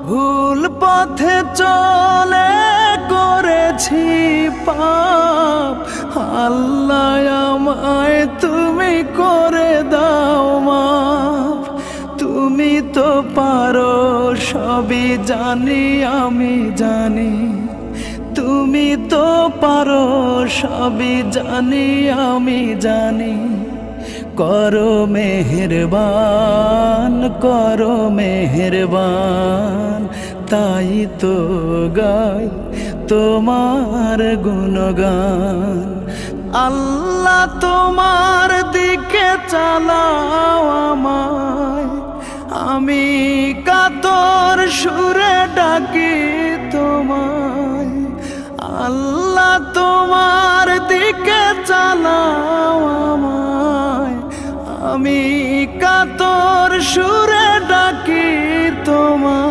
ভুল পথে চলে করেছি পাপ, আল্লাহ আমায় তুমি করে দাও মাফ। তুমি তো পারো সবই জানি আমি জানি, তুমি তো পারো সবই জানি আমি জানি। করো মেহেরবান, করো মেহেরবান, তাই তো গাই তোমার গুণগান। আল্লাহ তোমার দিকে চালাও আমায়, আমি কাতর সুরে ডাকি তোমায়। আল্লাহ তোমার দিকে চালাও আমায়, আমি কাতর সুরে ডাকি তোমায়।